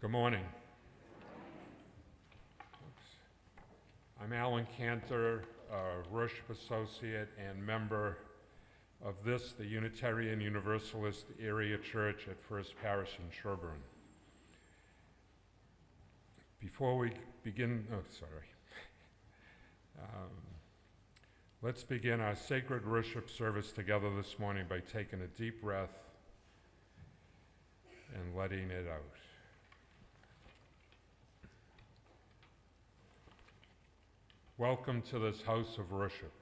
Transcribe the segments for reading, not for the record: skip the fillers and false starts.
Good morning. I'm Alan Cantor, worship associate and member of the Unitarian Universalist Area Church at First Parish in Sherburne. Before we begin, let's begin our sacred worship service together this morning by taking a deep breath and letting it out. Welcome to this house of worship.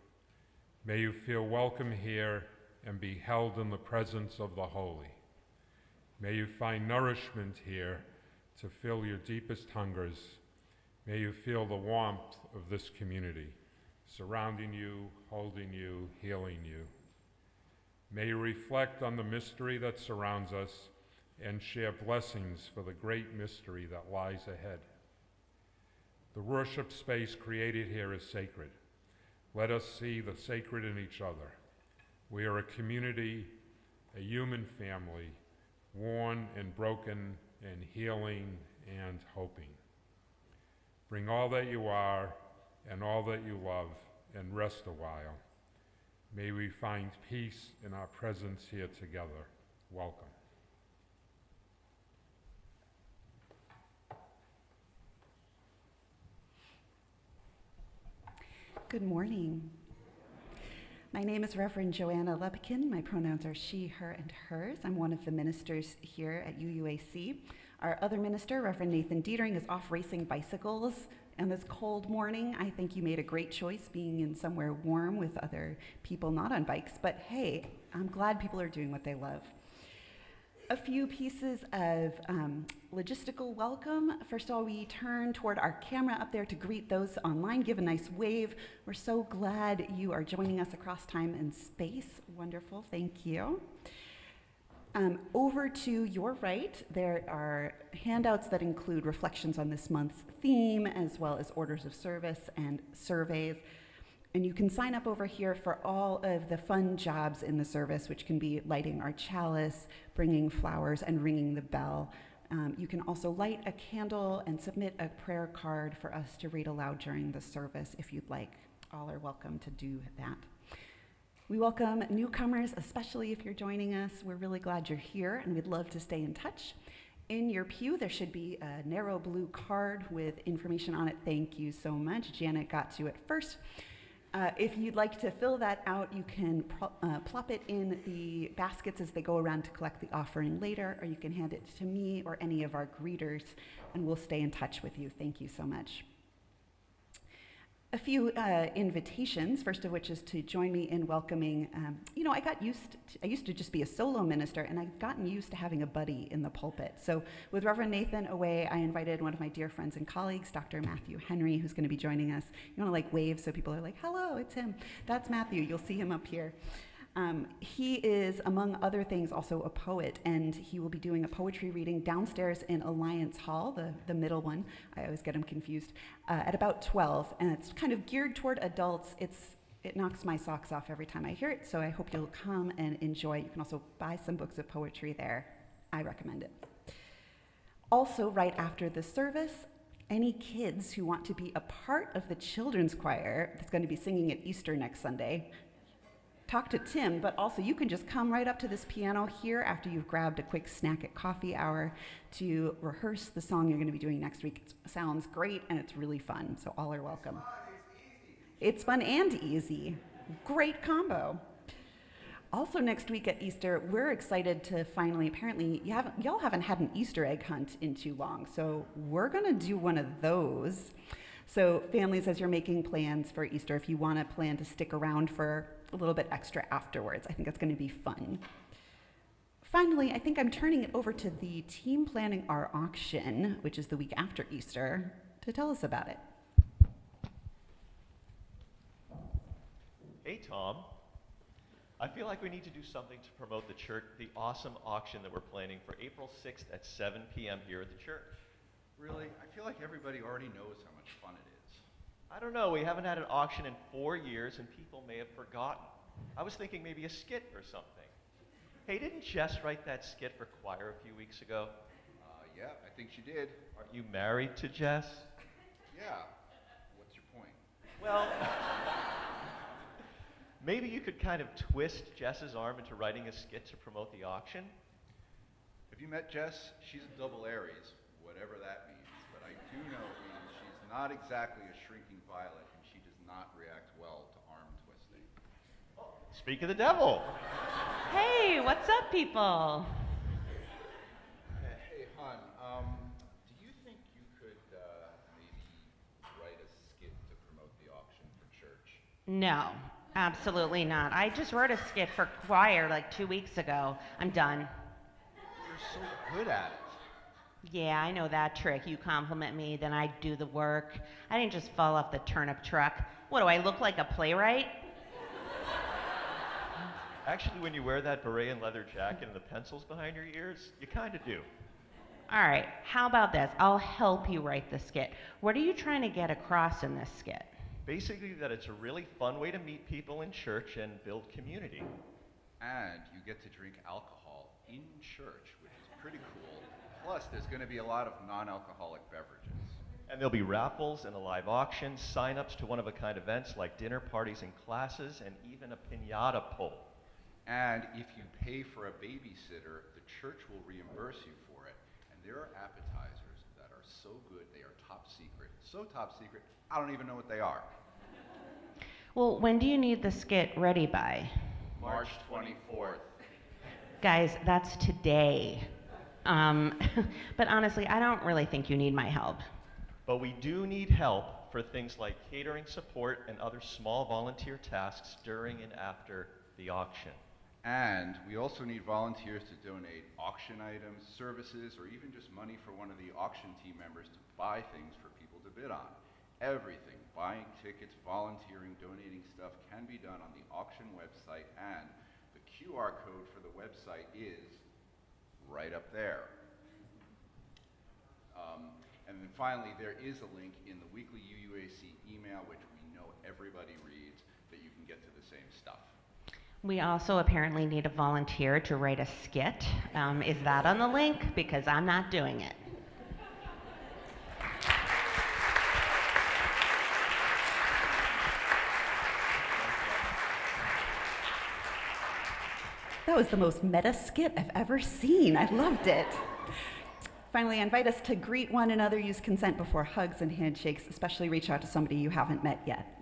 May you feel welcome here and be held in the presence of the holy. May you find nourishment here to fill your deepest hungers. May you feel the warmth of this community, surrounding you, holding you, healing you. May you reflect on the mystery that surrounds us and share blessings for the great mystery that lies ahead. The worship space created here is sacred. Let us see the sacred in each other. We are a community, a human family, worn and broken and healing and hoping. Bring all that you are and all that you love and rest a while. May we find peace in our presence here together. Welcome. Good morning. My name is Reverend Joanna Lubkin. My pronouns are she, her, and hers. I'm one of the ministers here at UUAC. Our other minister, Reverend Nathan Dietering, is off racing bicycles. And this cold morning, I think you made a great choice being in somewhere warm with other people not on bikes. But hey, I'm glad people are doing what they love. A few pieces of logistical welcome. First of all, we turn toward our camera up there to greet those online. Give a nice wave. We're so glad you are joining us across time and space. Wonderful, thank you. Over to your right, there are handouts that include reflections on this month's theme, as well as orders of service and surveys. And you can sign up over here for all of the fun jobs in the service, which can be lighting our chalice, bringing flowers, and ringing the bell. You can also light a candle and submit a prayer card for us to read aloud during the service if you'd like. All are welcome to do that. We welcome newcomers, especially if you're joining us. We're really glad you're here, and we'd love to stay in touch. In your pew, there should be a narrow blue card with information on it. Thank you so much. Janet got to it first. If you'd like to fill that out, you can plop it in the baskets as they go around to collect the offering later, or you can hand it to me or any of our greeters, and we'll stay in touch with you. Thank you so much. A few invitations, first of which is to join me in welcoming, I used to just be a solo minister, and I've gotten used to having a buddy in the pulpit. So with Reverend Nathan away, I invited one of my dear friends and colleagues, Dr. Matthew Henry, who's going to be joining us. You want to wave so people are like, hello, it's him. That's Matthew. You'll see him up here. He is, among other things, also a poet, and he will be doing a poetry reading downstairs in Alliance Hall, the middle one. I always get him confused, at about 12, and it's kind of geared toward adults. It knocks my socks off every time I hear it, so I hope you'll come and enjoy. You can also buy some books of poetry there. I recommend it. Also, right after the service, any kids who want to be a part of the children's choir that's going to be singing at Easter next Sunday, talk to Tim, but also you can just come right up to this piano here after you've grabbed a quick snack at coffee hour to rehearse the song you're going to be doing next week. It sounds great and it's really fun, so all are welcome. It's fun and easy. Great combo. Also next week at Easter, we're excited to finally, apparently, y'all haven't had an Easter egg hunt in too long, so we're going to do one of those. So families, as you're making plans for Easter, if you want to plan to stick around for a little bit extra afterwards, I think it's going to be fun. Finally, I think I'm turning it over to the team planning our auction, which is the week after Easter, to tell us about it. Hey, Tom. I feel like we need to do something to promote the awesome auction that we're planning for April 6th at 7 p.m. here at the church. Really? I feel like everybody already knows how much fun it is. I don't know. We haven't had an auction in 4 years, and people may have forgotten. I was thinking maybe a skit or something. Hey, didn't Jess write that skit for choir a few weeks ago? Yeah, I think she did. Aren't you married to Jess? Yeah. What's your point? Well, maybe you could kind of twist Jess's arm into writing a skit to promote the auction. Have you met Jess? She's a double Aries, whatever that means. But I do know it means she's not exactly a shrinking violet, and she does not react well to arm twisting. Speak of the devil. Hey, what's up, people? Hey, hon, do you think you could maybe write a skit to promote the auction for church? No, absolutely not. I just wrote a skit for choir like 2 weeks ago. I'm done. You're so good at it. Yeah, I know that trick. You compliment me, then I do the work. I didn't just fall off the turnip truck. What, do I look like a playwright? Actually, when you wear that beret and leather jacket and the pencils behind your ears, you kind of do. All right, how about this? I'll help you write the skit. What are you trying to get across in this skit? Basically, that it's a really fun way to meet people in church and build community. And you get to drink alcohol in church, which is pretty cool. Plus, there's going to be a lot of non-alcoholic beverages. And there'll be raffles and a live auction, sign-ups to one-of-a-kind events like dinner parties and classes, and even a piñata pull. And if you pay for a babysitter, the church will reimburse you for it. And there are appetizers that are so good, they are top secret. So top secret, I don't even know what they are. Well, when do you need the skit ready by? March 24th. Guys, that's today. But honestly, I don't really think you need my help. But we do need help for things like catering support and other small volunteer tasks during and after the auction. And we also need volunteers to donate auction items, services, or even just money for one of the auction team members to buy things for people to bid on. Everything, buying tickets, volunteering, donating stuff can be done on the auction website, and the QR code for the website is right up there. And then finally, there is a link in the weekly UUAC email, which we know everybody reads, that you can get to the same stuff. We also apparently need a volunteer to write a skit. Is that on the link? Because I'm not doing it. That was the most meta skit I've ever seen. I loved it. Finally, I invite us to greet one another, use consent before hugs and handshakes, especially reach out to somebody you haven't met yet.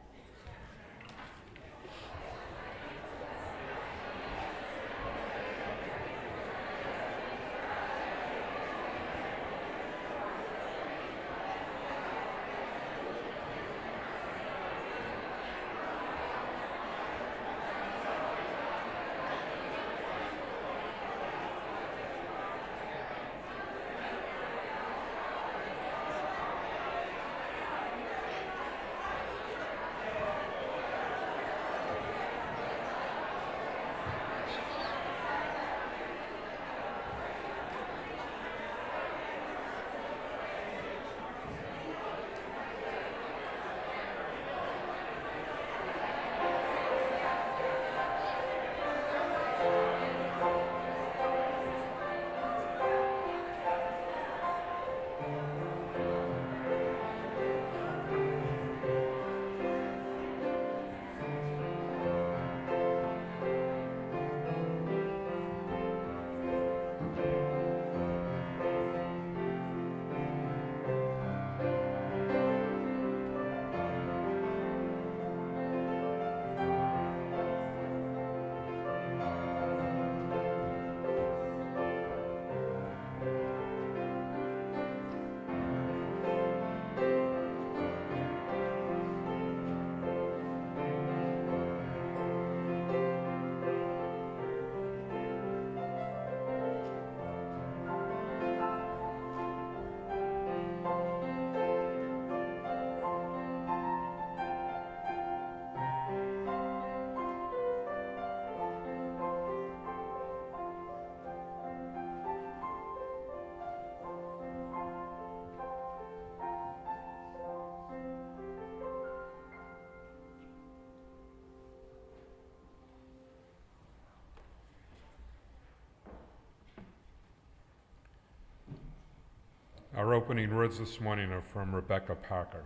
Our opening words this morning are from Rebecca Parker.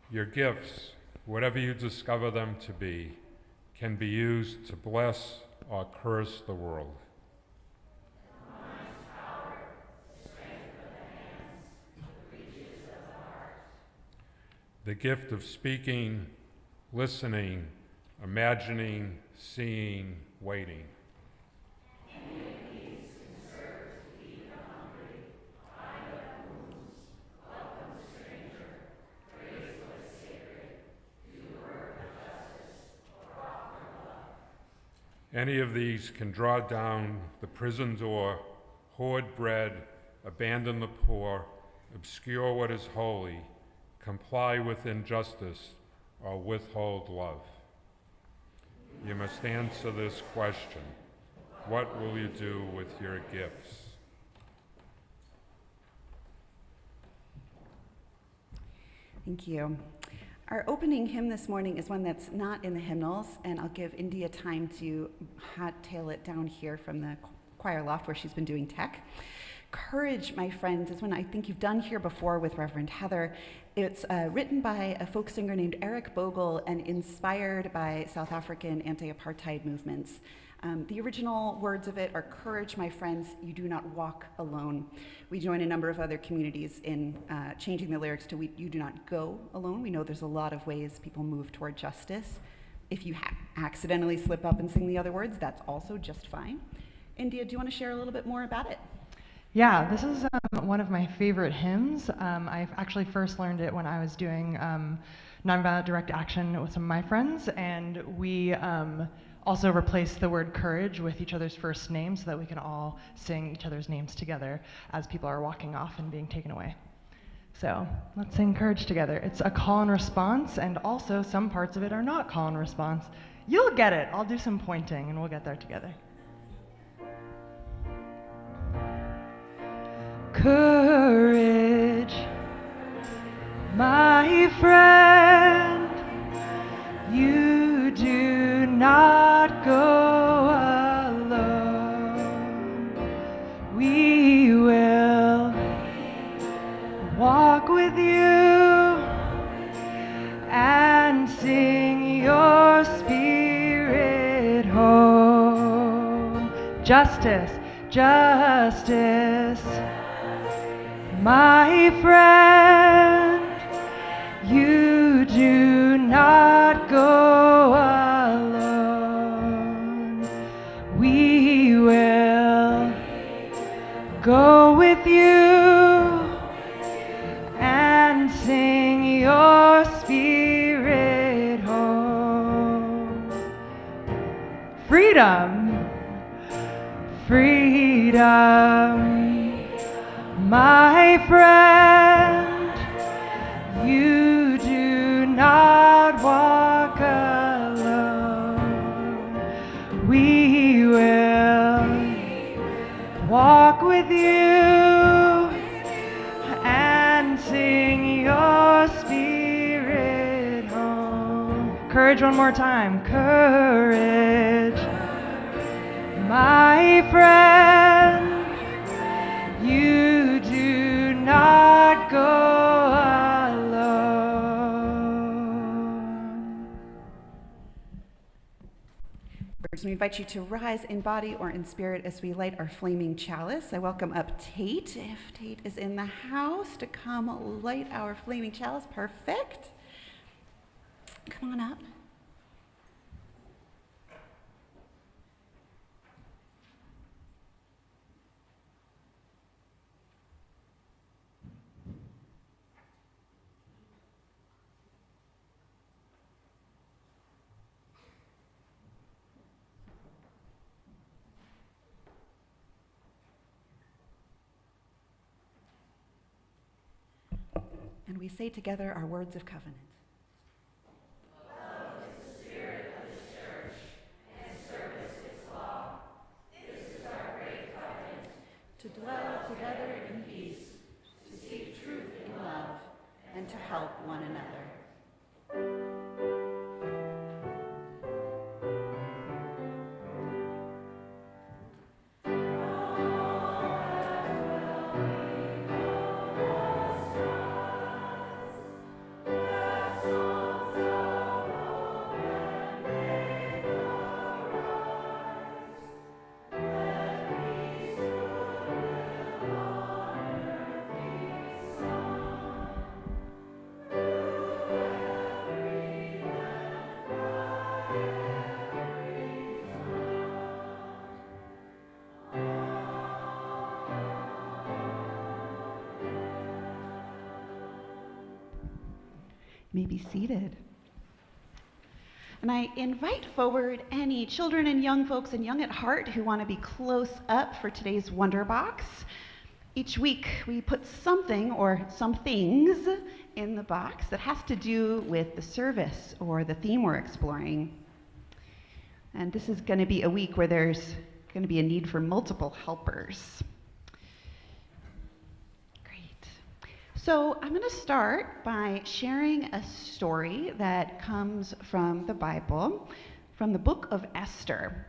Your gifts, whatever you discover them to be, can be used to bless or curse the world. The gift of speaking, listening, imagining, seeing, waiting. Any of these can draw down the prison door, hoard bread, abandon the poor, obscure what is holy, comply with injustice, or withhold love. You must answer this question: what will you do with your gifts? Thank you. Our opening hymn this morning is one that's not in the hymnals, and I'll give India time to hot-tail it down here from the choir loft where she's been doing tech. Courage, my friends, is one I think you've done here before with Reverend Heather. It's written by a folk singer named Eric Bogle and inspired by South African anti-apartheid movements. The original words of it are, "Courage, my friends, you do not walk alone." We join a number of other communities in changing the lyrics to "You do not go alone." We know there's a lot of ways people move toward justice. If you accidentally slip up and sing the other words, that's also just fine. India, do you want to share a little bit more about it? Yeah, this is one of my favorite hymns. I actually first learned it when I was doing nonviolent direct action with some of my friends, and we also replaced the word courage with each other's first names so that we can all sing each other's names together as people are walking off and being taken away. So let's sing courage together. It's a call and response, and also some parts of it are not call and response. You'll get it. I'll do some pointing and we'll get there together. Courage, my friend, you do not go alone. We will walk with you and sing your spirit home. Justice, justice. My friend, you do not go alone. We will go with you and sing your spirit home. Freedom, freedom. My friend, you do not walk alone. We will walk with you and sing your spirit home. Courage one more time. Courage, my friend, you do not go alone. We invite you to rise in body or in spirit as we light our flaming chalice. I welcome up Tate, if Tate is in the house, to come light our flaming chalice. Perfect. Come on up. And we say together our words of covenant. Love is the spirit of the church, and service its law. This is our great covenant. To dwell together in peace, to seek truth in love, and to help one another. All that may be seated. And I invite forward any children and young folks and young at heart who want to be close up for today's Wonder Box. Each week we put something or some things in the box that has to do with the service or the theme we're exploring. And this is going to be a week where there's going to be a need for multiple helpers. So I'm going to start by sharing a story that comes from the Bible, from the book of Esther.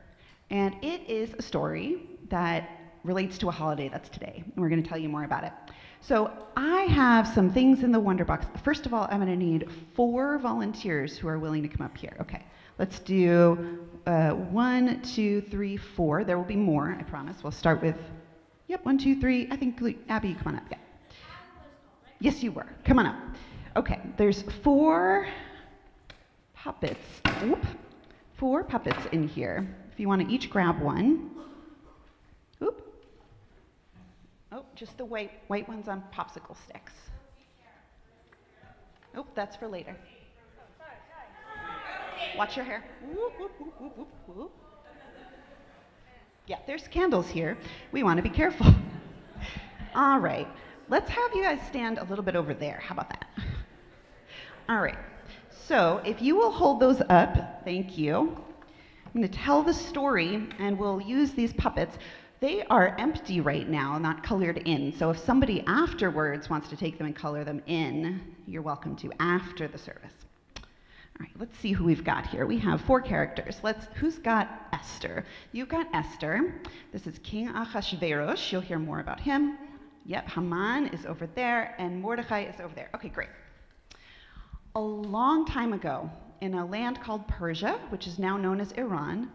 And it is a story that relates to a holiday that's today. And we're going to tell you more about it. So I have some things in the Wonder Box. First of all, I'm going to need 4 volunteers who are willing to come up here. Okay, let's do 1, 2, 3, 4. There will be more, I promise. We'll start with, 1, 2, 3. I think, Abby, come on up. Yeah. Yes, you were. Come on up. Okay, there's 4 puppets. 4 puppets in here. If you want to each grab one. Oop. Oh, just the white ones on popsicle sticks. Oh, that's for later. Watch your hair. Whoop, whoop, whoop, whoop, whoop, whoop. Yeah, there's candles here. We want to be careful. All right. Let's have you guys stand a little bit over there. How about that? All right. So if you will hold those up, thank you. I'm going to tell the story, and we'll use these puppets. They are empty right now, not colored in. So if somebody afterwards wants to take them and color them in, you're welcome to after the service. All right, let's see who we've got here. We have 4 characters. Who's got Esther? You've got Esther. This is King Ahasuerus. You'll hear more about him. Yep, Haman is over there, and Mordecai is over there. Okay, great. A long time ago, in a land called Persia, which is now known as Iran,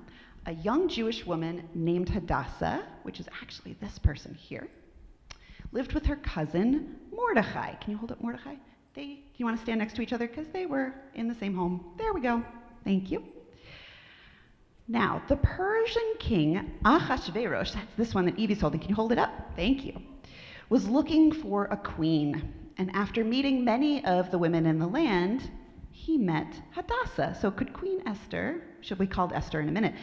a young Jewish woman named Hadassah, which is actually this person here, lived with her cousin Mordecai. Can you hold up Mordecai? Do you want to stand next to each other? Because they were in the same home. There we go. Thank you. Now, the Persian king Ahasuerus, that's this one that Evie's holding. Can you hold it up? Thank you. Was looking for a queen. And after meeting many of the women in the land, he met Hadassah. So could Queen Esther, she'll be called Esther in a minute.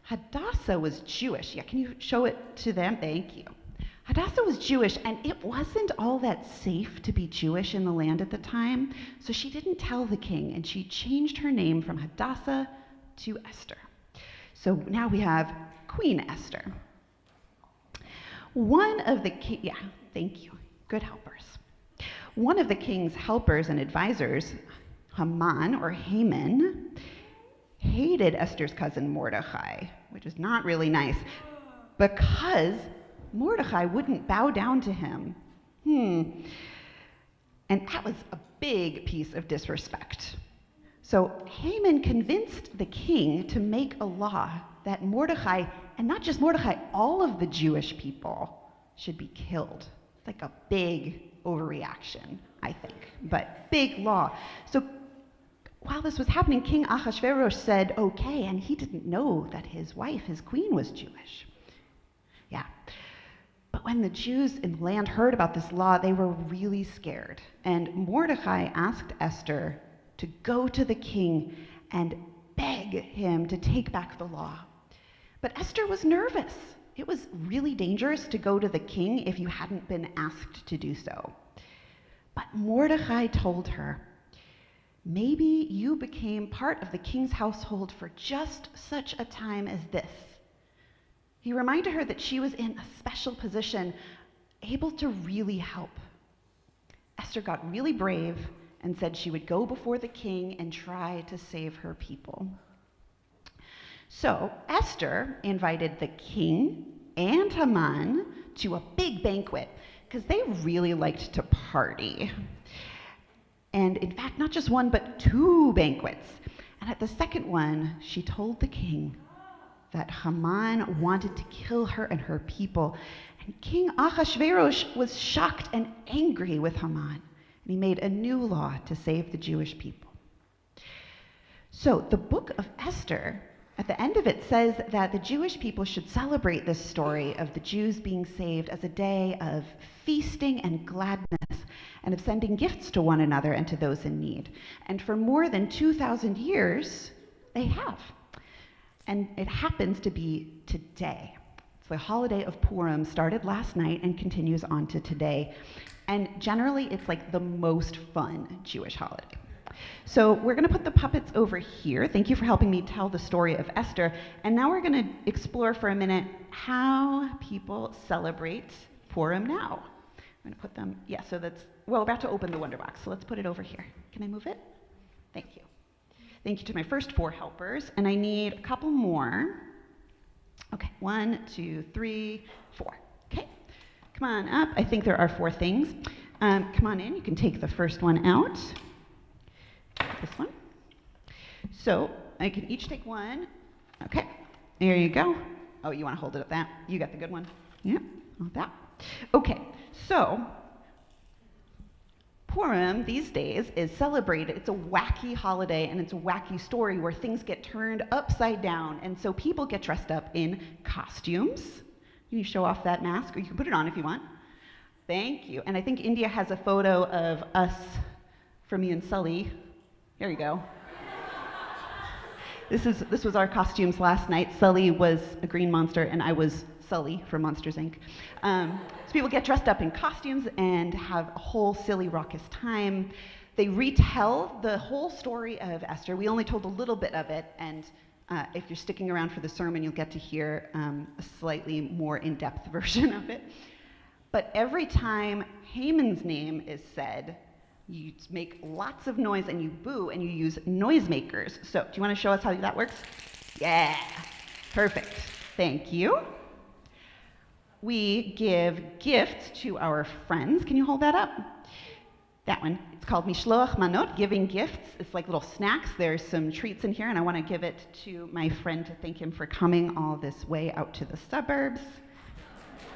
Hadassah was Jewish. Yeah, can you show it to them? Thank you. Hadassah was Jewish, and it wasn't all that safe to be Jewish in the land at the time. So she didn't tell the king, and she changed her name from Hadassah to Esther. So now we have Queen Esther. Thank you. Good helpers. One of the king's helpers and advisors, Haman, hated Esther's cousin Mordecai, which is not really nice, because Mordecai wouldn't bow down to him. And that was a big piece of disrespect. So Haman convinced the king to make a law that Mordecai, and not just Mordecai, all of the Jewish people should be killed. It's like a big overreaction, I think, but big law. So while this was happening, King Ahasuerus said, okay, and he didn't know that his wife, his queen, was Jewish. Yeah. But when the Jews in the land heard about this law, they were really scared. And Mordecai asked Esther to go to the king and beg him to take back the law. But Esther was nervous. It was really dangerous to go to the king if you hadn't been asked to do so. But Mordecai told her, maybe you became part of the king's household for just such a time as this. He reminded her that she was in a special position, able to really help. Esther got really brave and said she would go before the king and try to save her people. So Esther invited the king and Haman to a big banquet because they really liked to party. And in fact, not just one, but 2 banquets. And at the second one, she told the king that Haman wanted to kill her and her people. And King Ahasuerus was shocked and angry with Haman. And he made a new law to save the Jewish people. So the book of Esther, at the end of it, says that the Jewish people should celebrate this story of the Jews being saved as a day of feasting and gladness, and of sending gifts to one another and to those in need. And for more than 2,000 years, they have. And it happens to be today. It's the holiday of Purim, started last night and continues on to today. And generally, it's like the most fun Jewish holiday. So we're going to put the puppets over here. Thank you for helping me tell the story of Esther. And now we're going to explore for a minute how people celebrate Purim now. I'm going to put them, yeah, so that's, well, we're about to open the Wonder Box, so let's put it over here. Can I move it? Thank you. Thank you to my first 4 helpers, and I need a couple more. Okay, 1, 2, 3, 4. Okay, come on up. I think there are 4 things. Come on in. You can take the first one out. This one. So I can each take one. Okay, there you go. Oh, you want to hold it at that? You got the good one. Yeah, like that. Okay, so Purim these days is celebrated. It's a wacky holiday and it's a wacky story where things get turned upside down. And so people get dressed up in costumes. Can you show off that mask? Or you can put it on if you want. Thank you. And I think India has a photo of us, for me and Sully. There you go. This was our costumes last night. Sully was a green monster and I was Sully from Monsters, Inc. So people get dressed up in costumes and have a whole silly, raucous time. They retell the whole story of Esther. We only told a little bit of it, and if you're sticking around for the sermon, you'll get to hear a slightly more in-depth version of it. But every time Haman's name is said, you make lots of noise and you boo and you use noisemakers. So do you want to show us how that works? Yeah, perfect. Thank you. We give gifts to our friends. Can you hold that up? That one. It's called Mishloach Manot, giving gifts. It's like little snacks. There's some treats in here, and I want to give it to my friend to thank him for coming all this way out to the suburbs.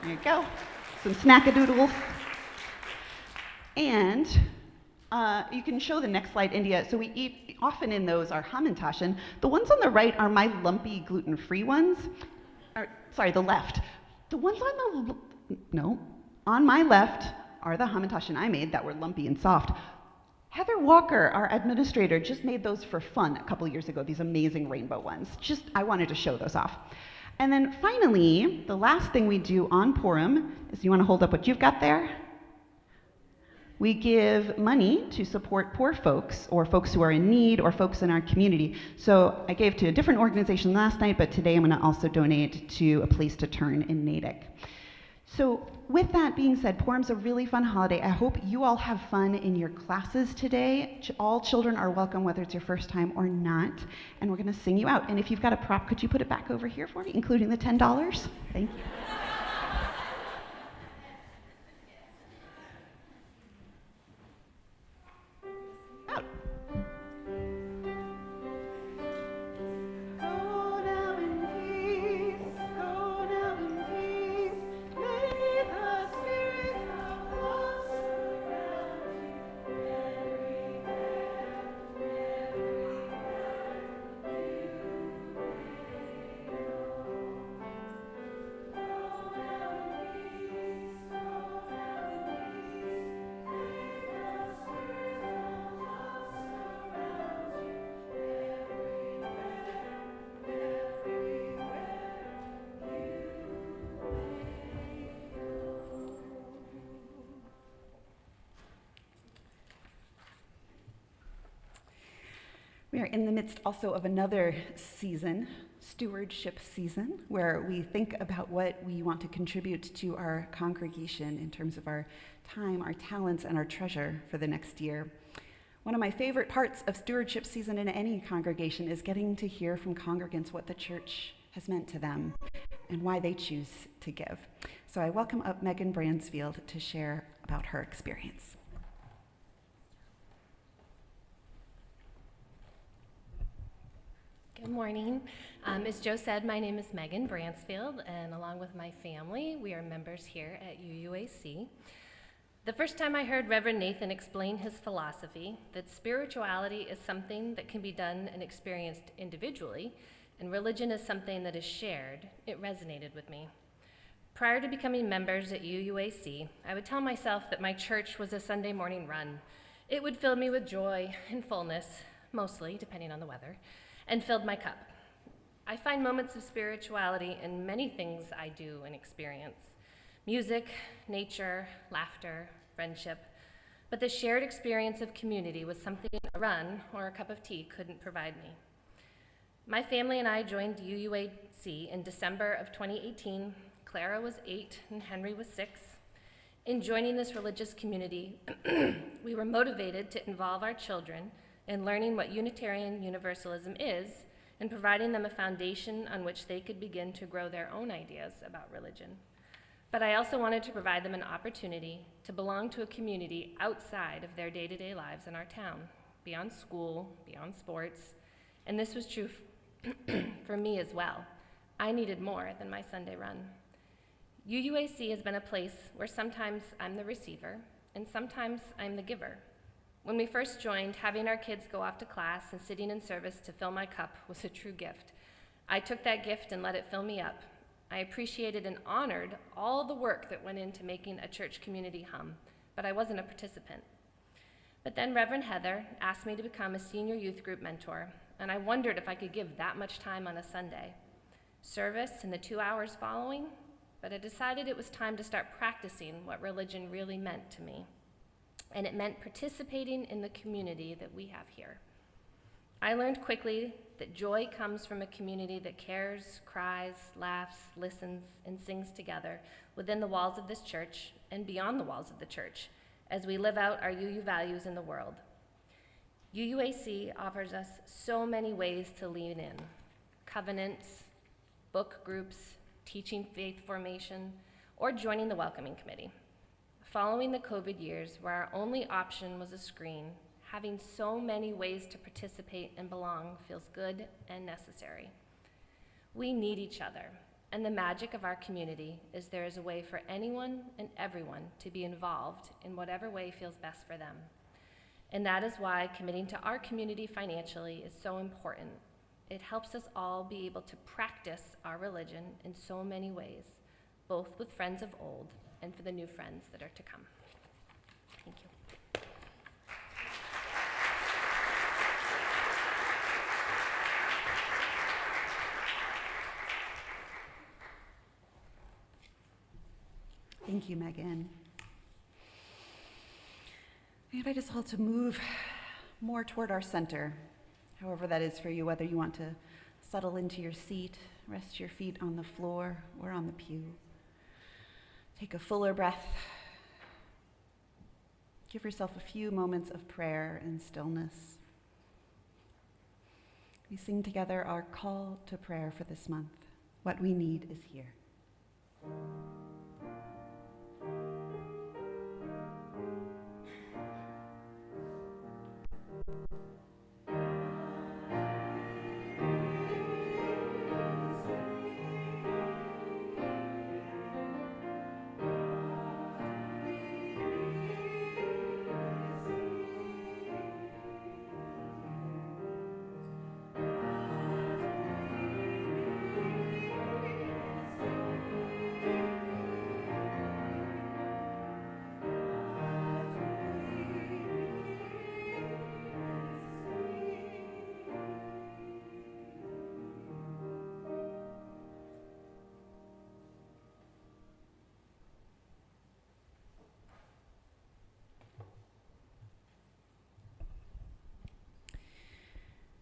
There you go. Some snackadoodles. And you can show the next slide, India. So we eat, often in those are hamantaschen. The ones on the right are my lumpy gluten-free ones. Sorry, the left. The ones on my left are the hamantaschen I made that were lumpy and soft. Heather Walker, our administrator, just made those for fun a couple years ago, these amazing rainbow ones. I wanted to show those off. And then finally, the last thing we do on Purim is, you want to hold up what you've got there? We give money to support poor folks, or folks who are in need, or folks in our community. So I gave to a different organization last night, but today I'm going to also donate to a place to turn in Natick. So with that being said, Purim's a really fun holiday. I hope you all have fun in your classes today. All children are welcome, whether it's your first time or not. And we're going to sing you out. And if you've got a prop, could you put it back over here for me, including the $10? Thank you. We are in the midst also of another season, stewardship season, where we think about what we want to contribute to our congregation in terms of our time, our talents, and our treasure for the next year. One of my favorite parts of stewardship season in any congregation is getting to hear from congregants what the church has meant to them and why they choose to give. So I welcome up Megan Bransfield to share about her experience. Good morning. As Joe said, my name is Megan Bransfield, and along with my family, we are members here at UUAC. The first time I heard Reverend Nathan explain his philosophy, that spirituality is something that can be done and experienced individually, and religion is something that is shared, it resonated with me. Prior to becoming members at UUAC, I would tell myself that my church was a Sunday morning run. It would fill me with joy and fullness, mostly, depending on the weather, and filled my cup. I find moments of spirituality in many things I do and experience: music, nature, laughter, friendship. But the shared experience of community was something a run or a cup of tea couldn't provide me. My family and I joined UUAC in December of 2018. Clara was 8 and Henry was 6. In joining this religious community, we were motivated to involve our children in learning what Unitarian Universalism is and providing them a foundation on which they could begin to grow their own ideas about religion. But I also wanted to provide them an opportunity to belong to a community outside of their day-to-day lives in our town, beyond school, beyond sports, and this was true for me as well. I needed more than my Sunday run. UUAC has been a place where sometimes I'm the receiver and sometimes I'm the giver. When we first joined, having our kids go off to class and sitting in service to fill my cup was a true gift. I took that gift and let it fill me up. I appreciated and honored all the work that went into making a church community hum, but I wasn't a participant. But then Reverend Heather asked me to become a senior youth group mentor, and I wondered if I could give that much time on a Sunday. Service and the 2 hours following, but I decided it was time to start practicing what religion really meant to me. And it meant participating in the community that we have here. I learned quickly that joy comes from a community that cares, cries, laughs, listens, and sings together within the walls of this church and beyond the walls of the church as we live out our UU values in the world. UUAC offers us so many ways to lean in: covenants, book groups, teaching faith formation, or joining the welcoming committee. Following the COVID years, where our only option was a screen, having so many ways to participate and belong feels good and necessary. We need each other, and the magic of our community is there is a way for anyone and everyone to be involved in whatever way feels best for them. And that is why committing to our community financially is so important. It helps us all be able to practice our religion in so many ways, both with friends of old and for the new friends that are to come. Thank you. Thank you, Megan. I invite us all to move more toward our center, however that is for you, whether you want to settle into your seat, rest your feet on the floor or on the pew. Take a fuller breath. Give yourself a few moments of prayer and stillness. We sing together our call to prayer for this month. What we need is here.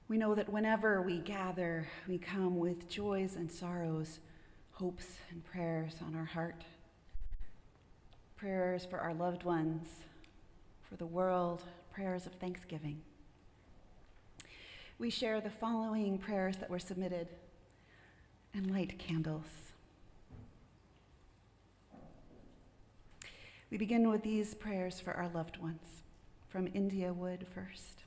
We know that whenever we gather, we come with joys and sorrows, hopes and prayers on our heart. Prayers for our loved ones, for the world, prayers of thanksgiving. We share the following prayers that were submitted and light candles. We begin with these prayers for our loved ones. From India Wood first.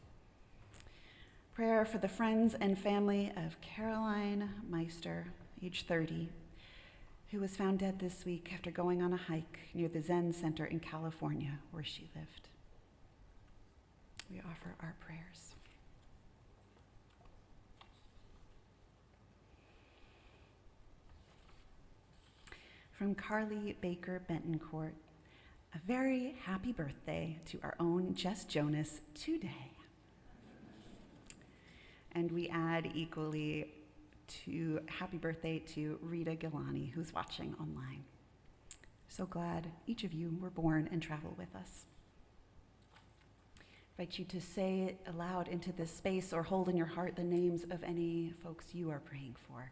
Prayer for the friends and family of Caroline Meister, age 30, who was found dead this week after going on a hike near the Zen Center in California, where she lived. We offer our prayers. From Carly Baker Bentoncourt, a very happy birthday to our own Jess Jonas today. And we add equally to happy birthday to Rita Gilani, who's watching online. So glad each of you were born and travel with us. I invite you to say it aloud into this space or hold in your heart the names of any folks you are praying for.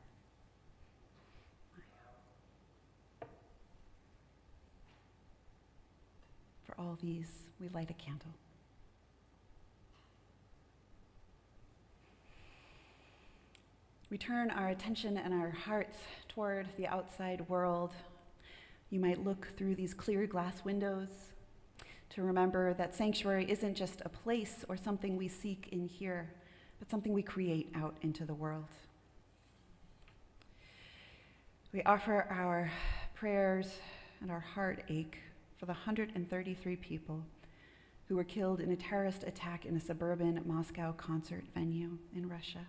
For all these, we light a candle. We turn our attention and our hearts toward the outside world. You might look through these clear glass windows to remember that sanctuary isn't just a place or something we seek in here, but something we create out into the world. We offer our prayers and our heartache for the 133 people who were killed in a terrorist attack in a suburban Moscow concert venue in Russia.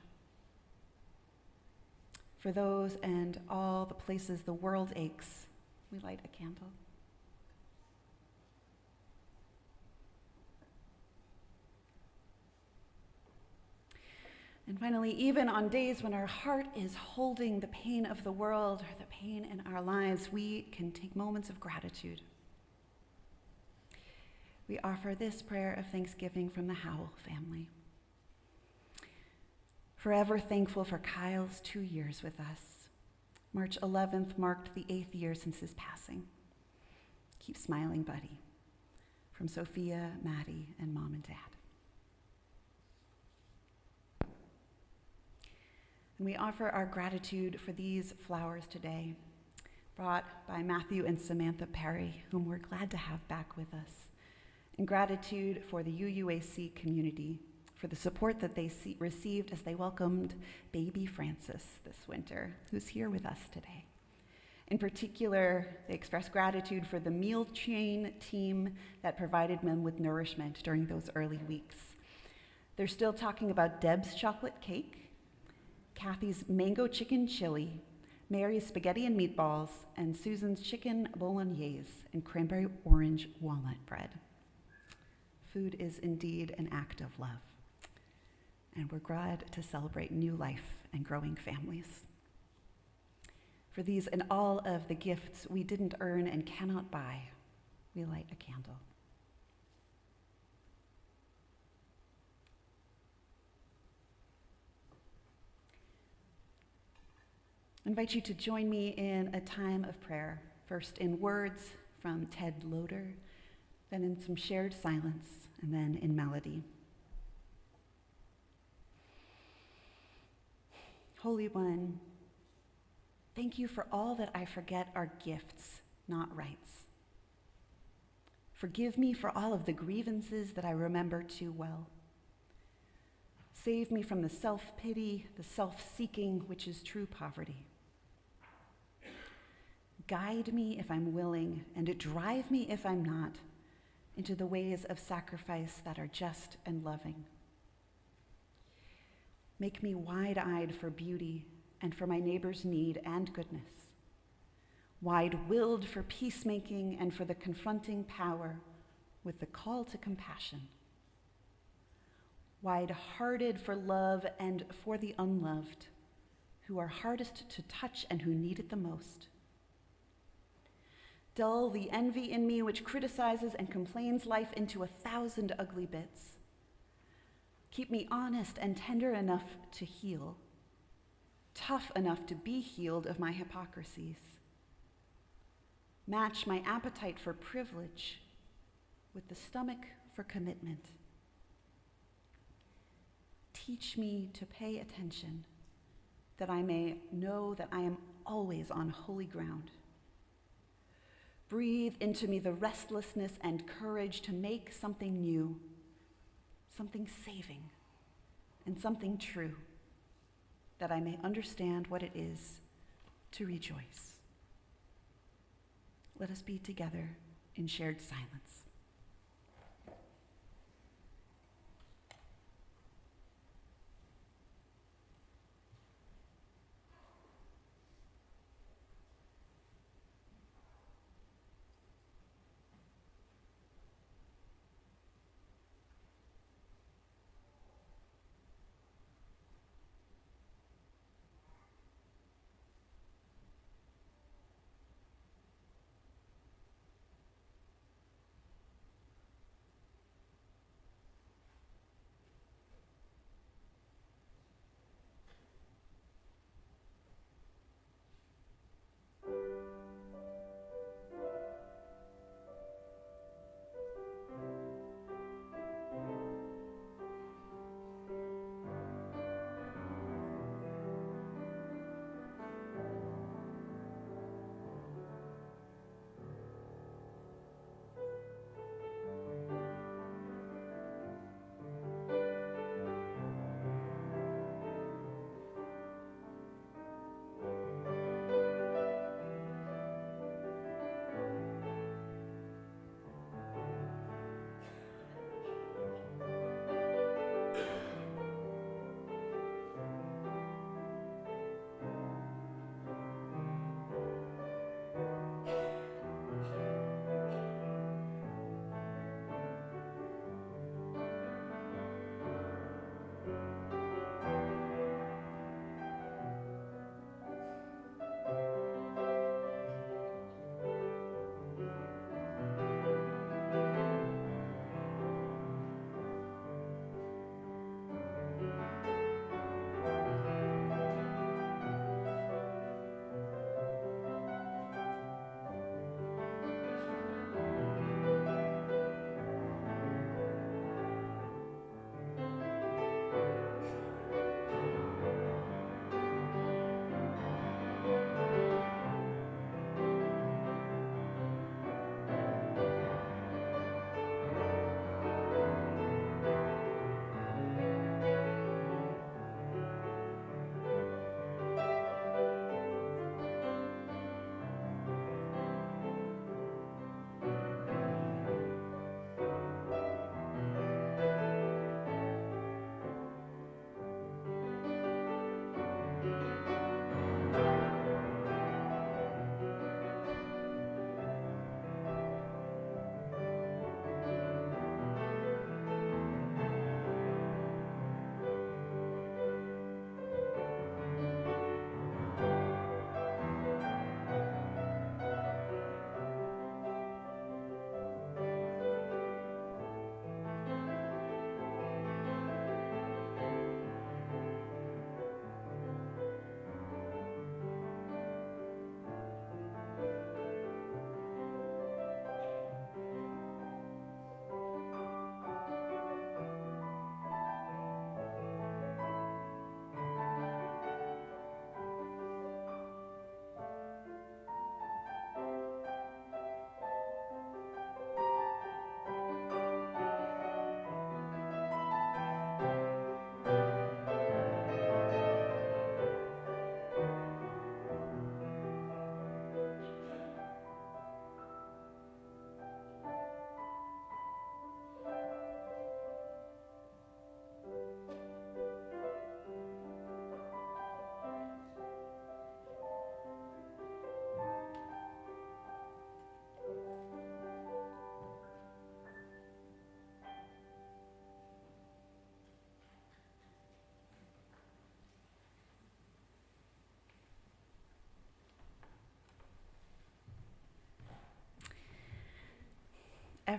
For those and all the places the world aches, we light a candle. And finally, even on days when our heart is holding the pain of the world or the pain in our lives, we can take moments of gratitude. We offer this prayer of thanksgiving from the Howell family. Forever thankful for Kyle's 2 years with us. March 11th marked the 8th year since his passing. Keep smiling, buddy. From Sophia, Maddie, and Mom and Dad. And we offer our gratitude for these flowers today, brought by Matthew and Samantha Perry, whom we're glad to have back with us. In gratitude for the UUAC community, for the support that they received as they welcomed baby Francis this winter, who's here with us today. In particular, they express gratitude for the meal chain team that provided them with nourishment during those early weeks. They're still talking about Deb's chocolate cake, Kathy's mango chicken chili, Mary's spaghetti and meatballs, and Susan's chicken bolognese and cranberry orange walnut bread. Food is indeed an act of love, and we're glad to celebrate new life and growing families. For these and all of the gifts we didn't earn and cannot buy, we light a candle. I invite you to join me in a time of prayer, first in words from Ted Loder, then in some shared silence, and then in melody. Holy One, thank you for all that I forget are gifts, not rights. Forgive me for all of the grievances that I remember too well. Save me from the self-pity, the self-seeking, which is true poverty. Guide me if I'm willing, and drive me if I'm not, into the ways of sacrifice that are just and loving. Make me wide-eyed for beauty and for my neighbor's need and goodness, wide-willed for peacemaking and for the confronting power with the call to compassion, wide-hearted for love and for the unloved, who are hardest to touch and who need it the most. Dull the envy in me which criticizes and complains life into 1,000 ugly bits. Keep me honest and tender enough to heal, tough enough to be healed of my hypocrisies. Match my appetite for privilege with the stomach for commitment. Teach me to pay attention, that I may know that I am always on holy ground. Breathe into me the restlessness and courage to make something new, something saving, and something true, that I may understand what it is to rejoice. Let us be together in shared silence.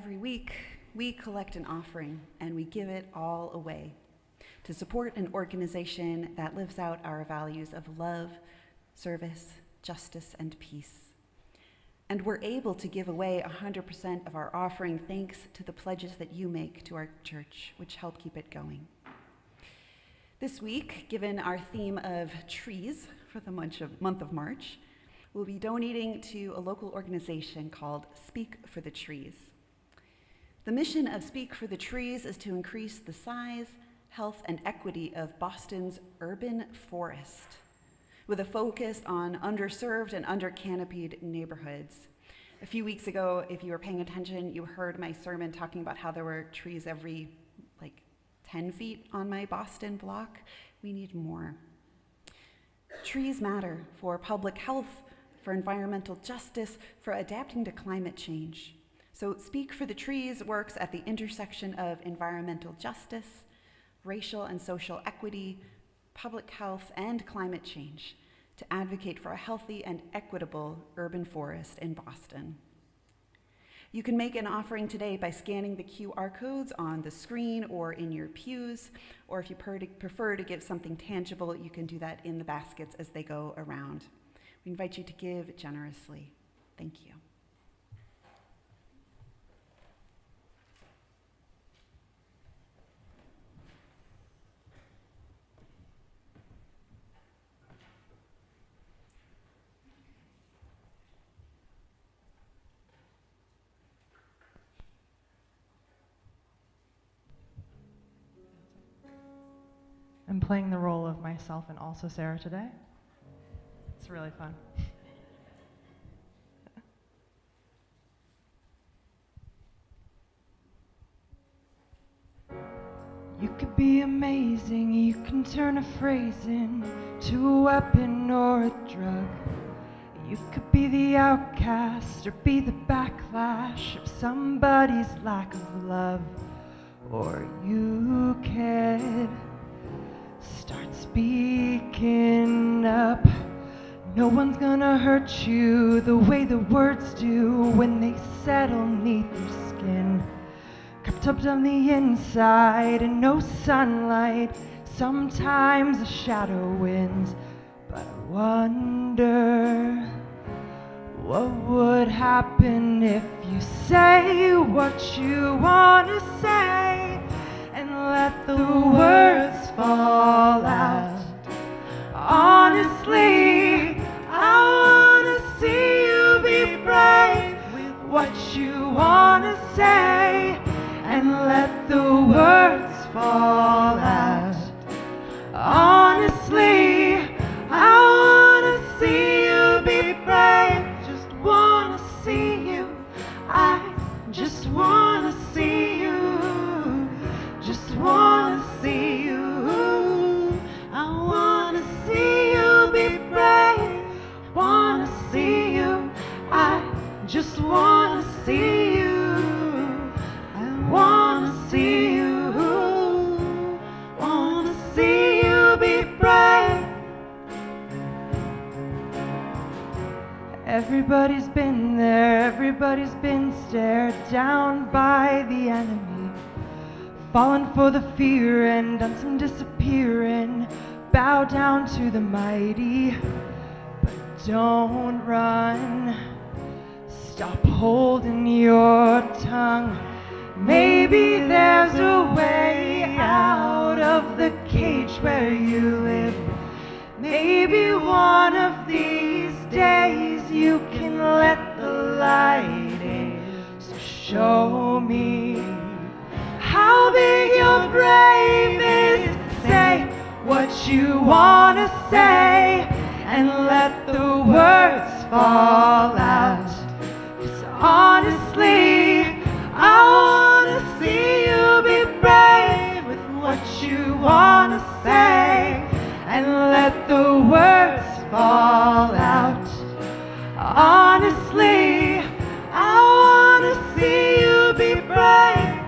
Every week, we collect an offering and we give it all away to support an organization that lives out our values of love, service, justice, and peace. And we're able to give away 100% of our offering thanks to the pledges that you make to our church, which help keep it going. This week, given our theme of trees for the month of March, we'll be donating to a local organization called Speak for the Trees. The mission of Speak for the Trees is to increase the size, health, and equity of Boston's urban forest, with a focus on underserved and under-canopied neighborhoods. A few weeks ago, if you were paying attention, you heard my sermon talking about how there were trees every 10 feet on my Boston block. We need more. Trees matter for public health, for environmental justice, for adapting to climate change. So Speak for the Trees works at the intersection of environmental justice, racial and social equity, public health, and climate change to advocate for a healthy and equitable urban forest in Boston. You can make an offering today by scanning the QR codes on the screen or in your pews, or if you prefer to give something tangible, you can do that in the baskets as they go around. We invite you to give generously. Thank you. I'm playing the role of myself and also Sarah today. It's really fun. You could be amazing, you can turn a phrase into a weapon or a drug. You could be the outcast or be the backlash of somebody's lack of love. Or you could start speaking up. No one's gonna hurt you the way the words do when they settle neath your skin. Cupped up on the inside and no sunlight. Sometimes a shadow wins, but I wonder what would happen if you say what you wanna say and let the words fall out. Honestly, I wanna see you be brave with what you wanna say and let the words fall out. Honestly, I wanna see you be brave. Just wanna see you. I just wanna see you. Just wanna see you. I wanna see you be brave. Wanna see you. I just wanna see you. I wanna see you. Wanna see you be brave. Everybody's been there, everybody's been stared down by the enemy, fallen for the fear and done some disappearing, bow down to the mighty, but don't run, stop holding your tongue. Maybe there's a way out of the cage where you live. Maybe one of these days you can let the light in. So show me how big your brave is. Say what you wanna say and let the words fall out. 'Cause honestly, I wanna see you be brave with what you wanna say and let the words fall out. Honestly, I wanna see you be brave.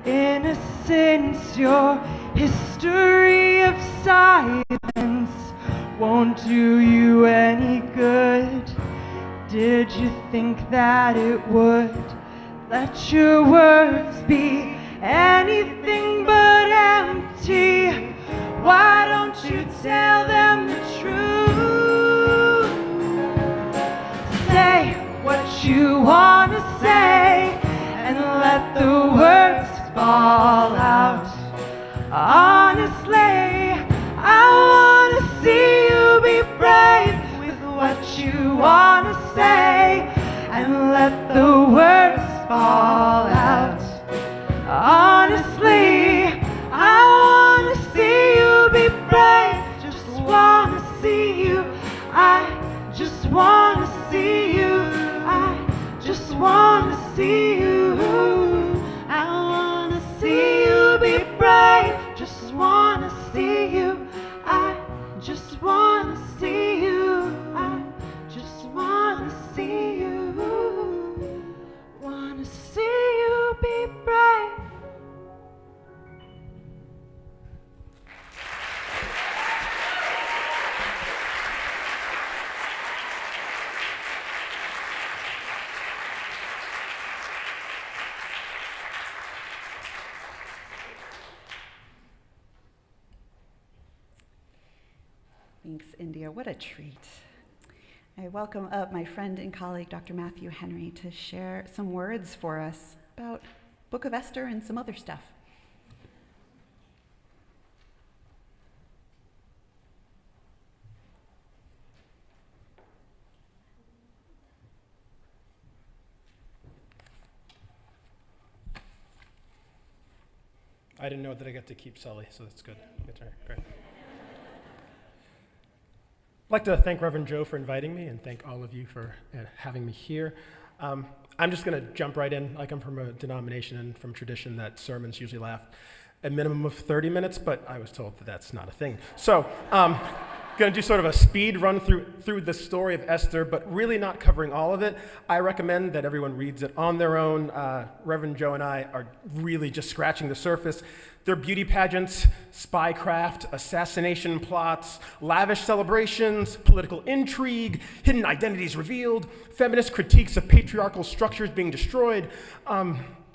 Innocence, your history of silence won't do you any good. Did you think that it would? Let your words be anything but empty. Why don't you tell them the truth? Say what you want to say and let the words fall out. Honestly, I want to see you be brave with what you want to say and let the words fall out. Honestly, I want to see you be brave. Just want to see you. I just want to see you. I just want to see you. I want to see you be brave. Just want to see you. I just want to see you. I just want to see you. Want to see you be brave. Thanks, India. What a treat. I welcome up my friend and colleague, Dr. Matthew Henry, to share some words for us about Book of Esther and some other stuff. I didn't know that I got to keep Sully, so that's good. Good try. Great. I'd like to thank Reverend Joe for inviting me and thank all of you for having me here. I'm just going to jump right in. I come from a denomination and from tradition that sermons usually last a minimum of 30 minutes, but I was told that that's not a thing. So going to do sort of a speed run through the story of Esther, but really not covering all of it. I recommend that everyone reads it on their own. Reverend Joe and I are really just scratching the surface. There are beauty pageants, spycraft, assassination plots, lavish celebrations, political intrigue, hidden identities revealed, feminist critiques of patriarchal structures being destroyed,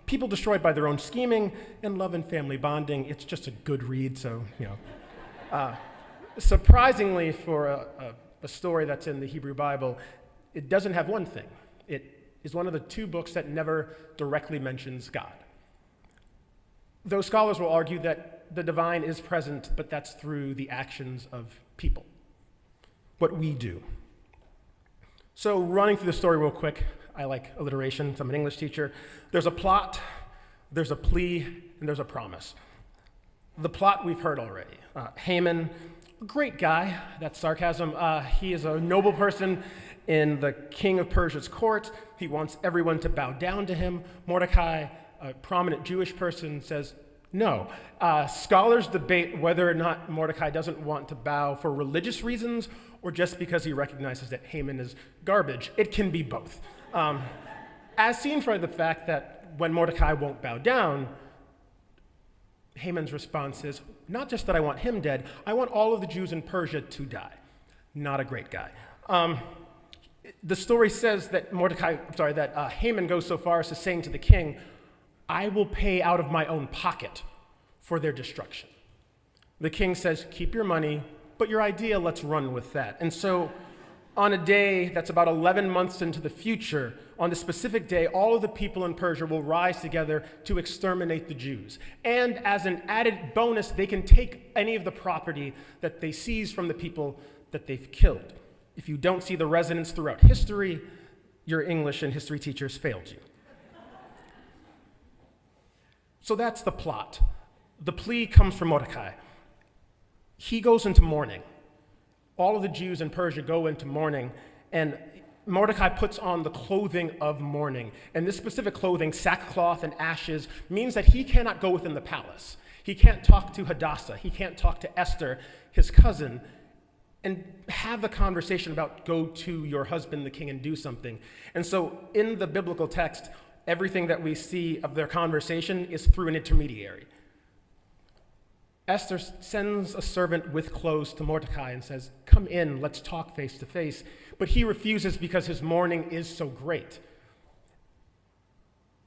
people destroyed by their own scheming, and love and family bonding. It's just a good read, so, you know. Surprisingly, for a story that's in the Hebrew Bible, it doesn't have one thing. It is one of the two books that never directly mentions God. Though scholars will argue that the divine is present, but that's through the actions of people, what we do. So running through the story real quick, I like alliteration, so I'm an English teacher. There's a plot, there's a plea, and there's a promise. The plot we've heard already. Haman, great guy, that's sarcasm. He is a noble person in the king of Persia's court. He wants everyone to bow down to him. Mordecai, a prominent Jewish person, says no. Scholars debate whether or not Mordecai doesn't want to bow for religious reasons or just because he recognizes that Haman is garbage. It can be both. As seen from the fact that when Mordecai won't bow down, Haman's response is, not just that I want him dead, I want all of the Jews in Persia to die. Not a great guy. The story says that Haman goes so far as to saying to the king, I will pay out of my own pocket for their destruction. The king says, keep your money, but your idea, let's run with that. And so on a day that's about 11 months into the future, on the specific day, all of the people in Persia will rise together to exterminate the Jews. And as an added bonus, they can take any of the property that they seize from the people that they've killed. If you don't see the resonance throughout history, your English and history teachers failed you. So that's the plot. The plea comes from Mordecai. He goes into mourning. All of the Jews in Persia go into mourning, and Mordecai puts on the clothing of mourning. And this specific clothing, sackcloth and ashes, means that he cannot go within the palace. He can't talk to Hadassah. He can't talk to Esther, his cousin, and have the conversation about go to your husband, the king, and do something. And so in the biblical text, everything that we see of their conversation is through an intermediary. Esther sends a servant with clothes to Mordecai and says, come in, let's talk face to face. But he refuses because his mourning is so great.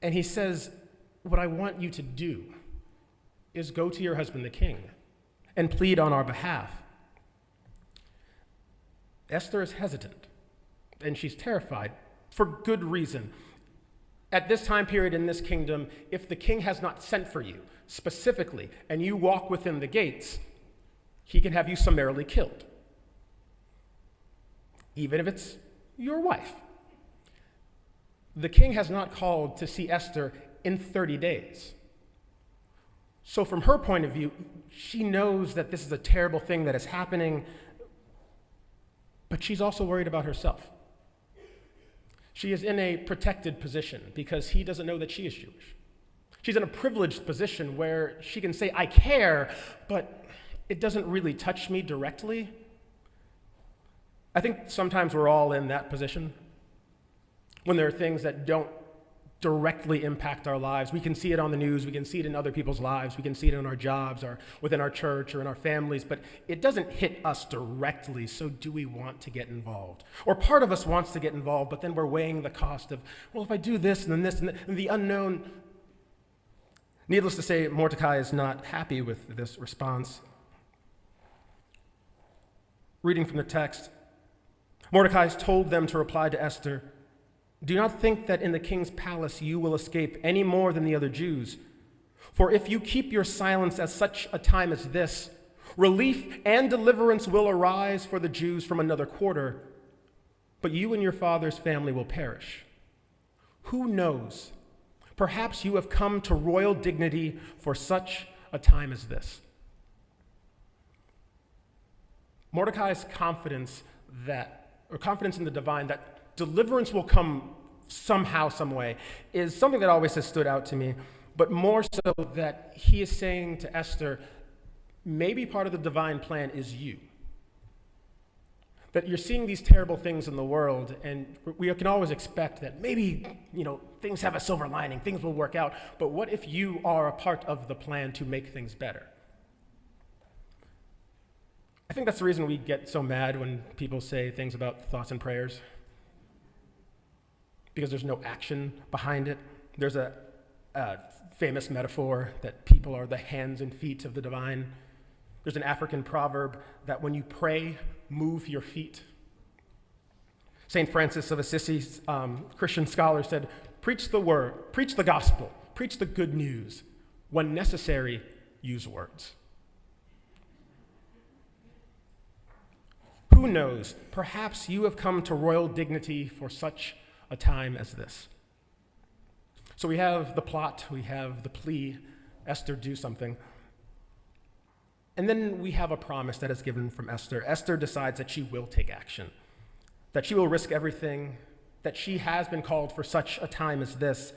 And he says, what I want you to do is go to your husband, the king, and plead on our behalf. Esther is hesitant, and she's terrified for good reason. At this time period in this kingdom, if the king has not sent for you specifically, and you walk within the gates, he can have you summarily killed, even if it's your wife. The king has not called to see Esther in 30 days. So from her point of view, she knows that this is a terrible thing that is happening, but she's also worried about herself. She is in a protected position because he doesn't know that she is Jewish. She's in a privileged position where she can say, I care, but it doesn't really touch me directly. I think sometimes we're all in that position when there are things that don't directly impact our lives. We can see it on the news, we can see it in other people's lives, we can see it in our jobs or within our church or in our families, but it doesn't hit us directly, so do we want to get involved? Or part of us wants to get involved, but then we're weighing the cost of, well, if I do this and then this and the unknown. Needless to say, Mordecai is not happy with this response. Reading from the text, Mordecai told them to reply to Esther, do not think that in the king's palace you will escape any more than the other Jews. For if you keep your silence at such a time as this, relief and deliverance will arise for the Jews from another quarter, but you and your father's family will perish. Who knows? Perhaps you have come to royal dignity for such a time as this. Mordecai's confidence in the divine that deliverance will come somehow, some way, is something that always has stood out to me, but more so that he is saying to Esther, maybe part of the divine plan is you. That you're seeing these terrible things in the world, and we can always expect that maybe, things have a silver lining, things will work out, but what if you are a part of the plan to make things better? I think that's the reason we get so mad when people say things about thoughts and prayers, because there's no action behind it. There's a famous metaphor that people are the hands and feet of the divine. There's an African proverb that when you pray, move your feet. St. Francis of Assisi, Christian scholar, said, preach the word, preach the gospel, preach the good news. When necessary, use words. Who knows? Perhaps you have come to royal dignity for such a time as this. So we have the plot, we have the plea, Esther, do something. And then we have a promise that is given from Esther. Esther decides that she will take action, that she will risk everything, that she has been called for such a time as this.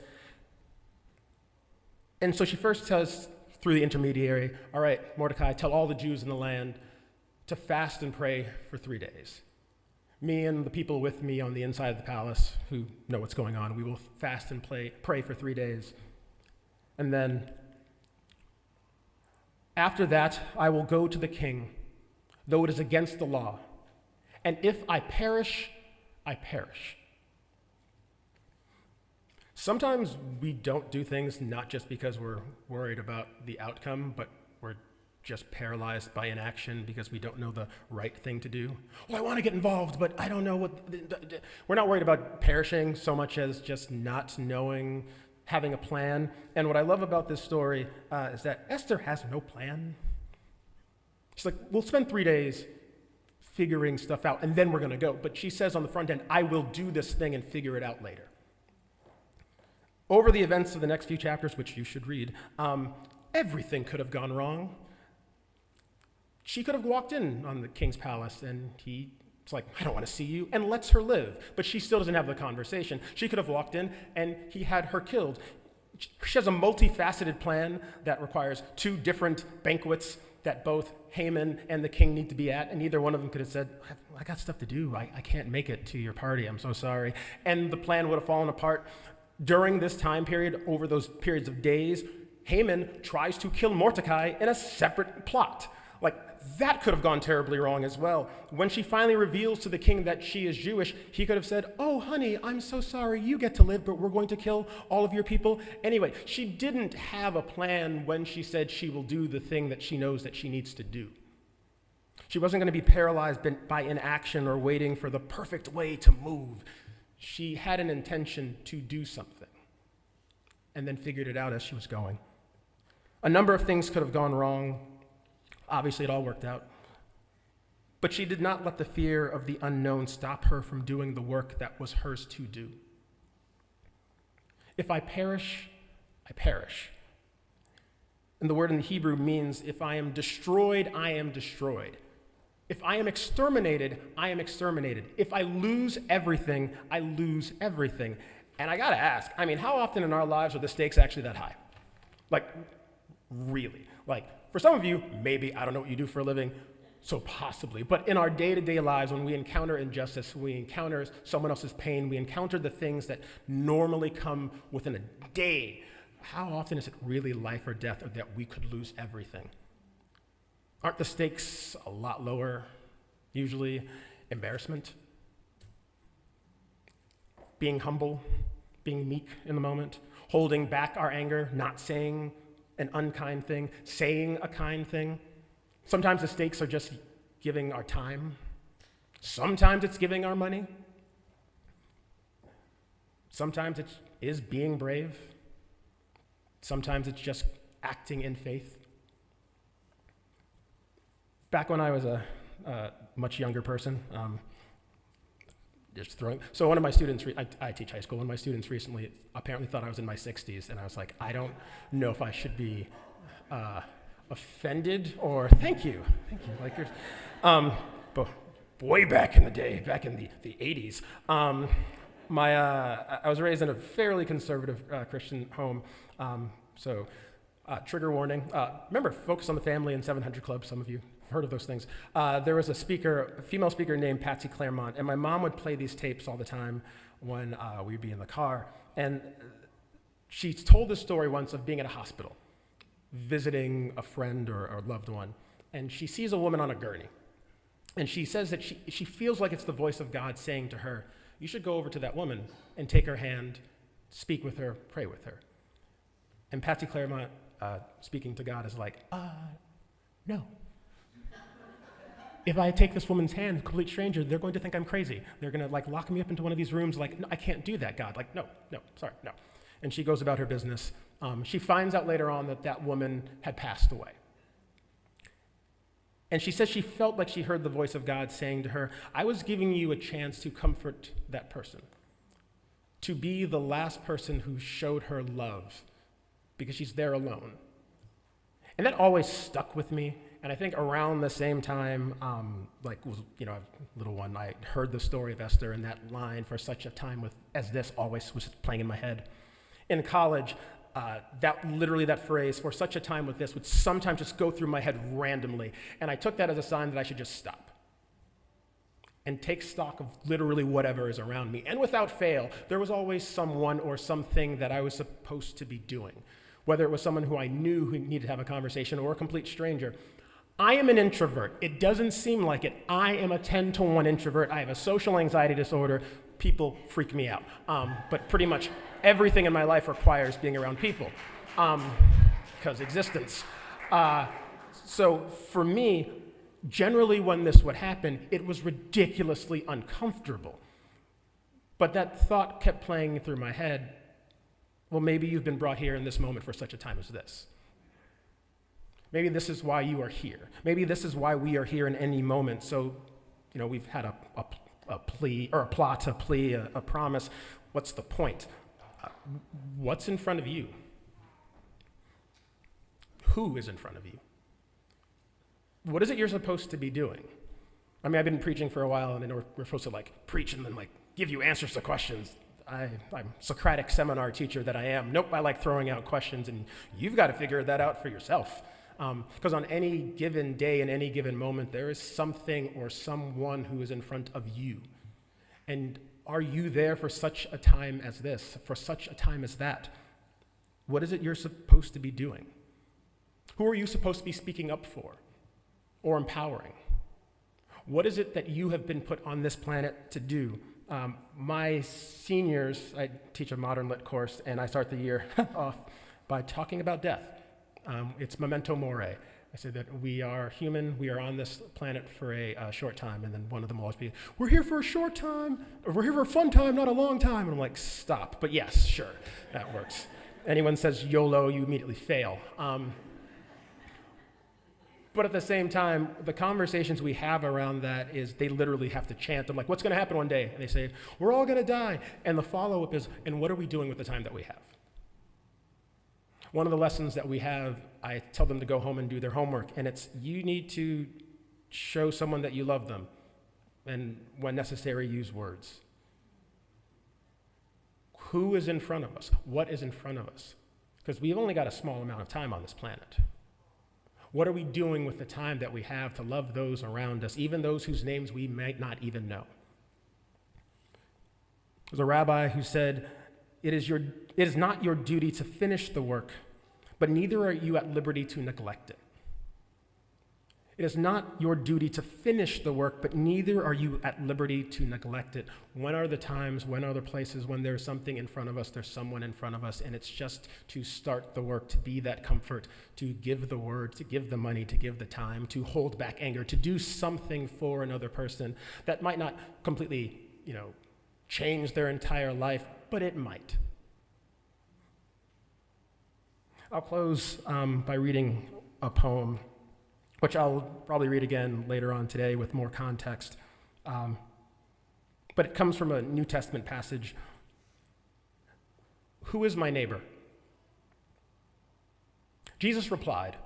And so she first tells, through the intermediary, all right, Mordecai, tell all the Jews in the land to fast and pray for 3 days. Me and the people with me on the inside of the palace who know what's going on, we will fast and pray for 3 days. And then after that, I will go to the king, though it is against the law. And if I perish, I perish. Sometimes we don't do things not just because we're worried about the outcome, but we're just paralyzed by inaction because we don't know the right thing to do. Well, I want to get involved, but I don't know what... We're not worried about perishing so much as just not knowing, having a plan. And what I love about this story is that Esther has no plan. She's like, we'll spend 3 days figuring stuff out, and then we're going to go. But she says on the front end, I will do this thing and figure it out later. Over the events of the next few chapters, which you should read, everything could have gone wrong. She could have walked in on the king's palace and he's like, I don't want to see you, and lets her live. But she still doesn't have the conversation. She could have walked in and he had her killed. She has a multifaceted plan that requires 2 different banquets that both Haman and the king need to be at, and either one of them could have said, I got stuff to do. I can't make it to your party. I'm so sorry. And the plan would have fallen apart. During this time period, over those periods of days, Haman tries to kill Mordecai in a separate plot. Like, that could have gone terribly wrong as well. When she finally reveals to the king that she is Jewish, he could have said, "Oh, honey, I'm so sorry, you get to live, but we're going to kill all of your people." Anyway, she didn't have a plan when she said she will do the thing that she knows that she needs to do. She wasn't going to be paralyzed by inaction or waiting for the perfect way to move. She had an intention to do something and then figured it out as she was going. A number of things could have gone wrong. Obviously, it all worked out. But she did not let the fear of the unknown stop her from doing the work that was hers to do. If I perish, I perish. And the word in the Hebrew means if I am destroyed, I am destroyed. If I am exterminated, I am exterminated. If I lose everything, I lose everything. And I gotta ask, how often in our lives are the stakes actually that high? Like, really? Like, for some of you, maybe, I don't know what you do for a living, so possibly. But in our day-to-day lives, when we encounter injustice, we encounter someone else's pain, we encounter the things that normally come within a day, how often is it really life or death, or that we could lose everything? Aren't the stakes a lot lower? Usually embarrassment, being humble, being meek in the moment, holding back our anger, not saying an unkind thing, saying a kind thing. Sometimes the stakes are just giving our time. Sometimes it's giving our money. Sometimes it is being brave. Sometimes it's just acting in faith. Back when I was a much younger person, so one of my students, I teach high school, one of my students recently apparently thought I was in my 60s, and I was like, I don't know if I should be offended or thank you, like yours. But way back in the day, back in the 80s, I was raised in a fairly conservative Christian home, trigger warning. Remember Focus on the Family and 700 Club, some of you heard of those things. There was a female speaker named Patsy Claremont, and my mom would play these tapes all the time when we'd be in the car. And she told this story once of being at a hospital, visiting a friend or a loved one, and she sees a woman on a gurney. And she says that she feels like it's the voice of God saying to her, you should go over to that woman and take her hand, speak with her, pray with her. And Patsy Claremont, speaking to God, is like, no. If I take this woman's hand, a complete stranger, they're going to think I'm crazy. They're going to lock me up into one of these rooms. No, I can't do that, God. No, sorry, no. And she goes about her business. She finds out later on that woman had passed away. And she says she felt like she heard the voice of God saying to her, I was giving you a chance to comfort that person, to be the last person who showed her love, because she's there alone. And that always stuck with me. And I think around the same time, a little one, I heard the story of Esther, and that line, for such a time as this, always was playing in my head. In college, that phrase, for such a time with this, would sometimes just go through my head randomly. And I took that as a sign that I should just stop and take stock of literally whatever is around me. And without fail, there was always someone or something that I was supposed to be doing, whether it was someone who I knew who needed to have a conversation or a complete stranger. I am an introvert. It doesn't seem like it. I am a 10-to-1 introvert. I have a social anxiety disorder. People freak me out. But pretty much everything in my life requires being around people, because existence. So for me, generally when this would happen, it was ridiculously uncomfortable. But that thought kept playing through my head, well, maybe you've been brought here in this moment for such a time as this. Maybe this is why you are here. Maybe this is why we are here in any moment. So, we've had a plea, or a plot, a plea, a promise. What's the point? What's in front of you? Who is in front of you? What is it you're supposed to be doing? I've been preaching for a while, and we're supposed to preach and then give you answers to questions. I'm a Socratic seminar teacher that I am. Nope, I like throwing out questions, and you've got to figure that out for yourself. Because on any given day, in any given moment, there is something or someone who is in front of you. And are you there for such a time as this, for such a time as that? What is it you're supposed to be doing? Who are you supposed to be speaking up for? or empowering? What is it that you have been put on this planet to do? My seniors, I teach a modern lit course, and I start the year off by talking about death. It's memento mori. I say that we are human, we are on this planet for a short time, and then one of them will always be, we're here for a short time, or we're here for a fun time, not a long time. And I'm like, stop, but yes, sure, that works. Anyone says YOLO, you immediately fail. But at the same time, the conversations we have around that is they literally have to chant. I'm like, what's gonna happen one day? And they say, we're all gonna die. And the follow-up is, and what are we doing with the time that we have? One of the lessons that we have, I tell them to go home and do their homework, and it's you need to show someone that you love them, and when necessary, use words. Who is in front of us? What is in front of us? Because we've only got a small amount of time on this planet. What are we doing with the time that we have to love those around us, even those whose names we might not even know? There's a rabbi who said, It is not your duty to finish the work, but neither are you at liberty to neglect it. It is not your duty to finish the work, but neither are you at liberty to neglect it. When are the times, when are the places when there's something in front of us, there's someone in front of us, and it's just to start the work, to be that comfort, to give the word, to give the money, to give the time, to hold back anger, to do something for another person that might not completely, change their entire life, but it might. I'll close by reading a poem, which I'll probably read again later on today with more context. But it comes from a New Testament passage. Who is my neighbor? Jesus replied,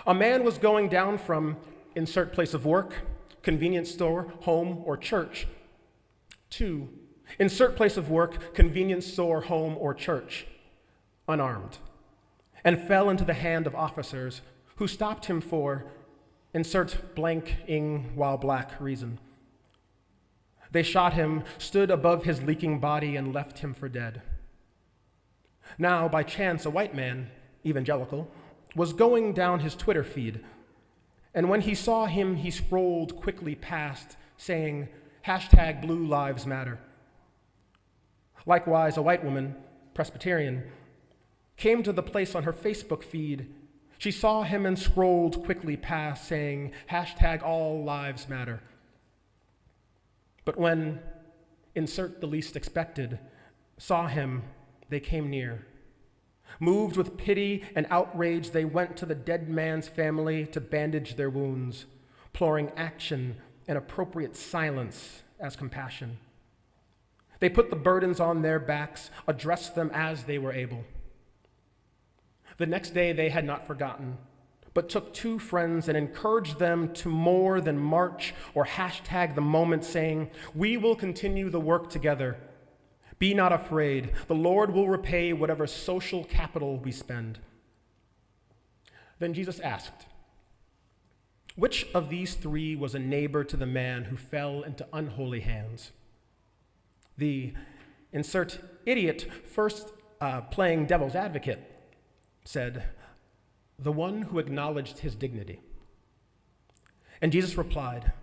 a man was going down from insert place of work, convenience store, home, or church, to insert place of work, convenience store, home, or church, unarmed, and fell into the hand of officers who stopped him for insert blank ing while black reason. They shot him, stood above his leaking body, and left him for dead. Now, by chance, a white man, evangelical, was going down his Twitter feed, and when he saw him, he scrolled quickly past, saying, #Blue Lives Matter. Likewise, a white woman, Presbyterian, came to the place on her Facebook feed. She saw him and scrolled quickly past, saying, #All Lives Matter. But when, insert the least expected, saw him, they came near. Moved with pity and outrage, they went to the dead man's family to bandage their wounds, imploring action and appropriate silence as compassion. They put the burdens on their backs, addressed them as they were able. The next day they had not forgotten, but took two friends and encouraged them to more than march or #the moment, saying, we will continue the work together. Be not afraid. The Lord will repay whatever social capital we spend. Then Jesus asked, which of these three was a neighbor to the man who fell into unholy hands? The insert idiot, first playing devil's advocate, said, the one who acknowledged his dignity. And Jesus replied,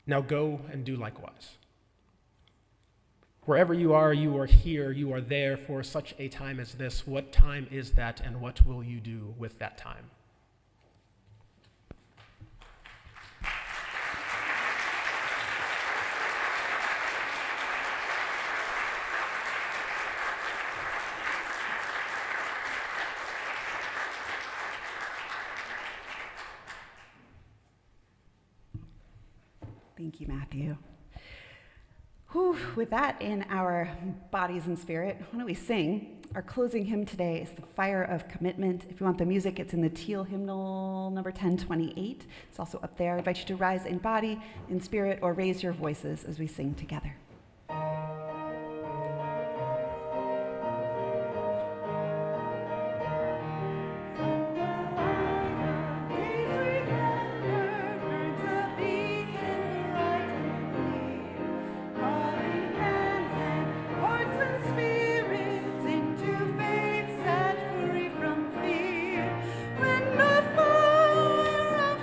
now go and do likewise. Wherever you are here, you are there for such a time as this. What time is that, and what will you do with that time? Thank you, Matthew. Whew, with that in our bodies and spirit, why don't we sing? Our closing hymn today is The Fire of Commitment. If you want the music, it's in the teal hymnal number 1028. It's also up there. I invite you to rise in body, in spirit, or raise your voices as we sing together. When the fire of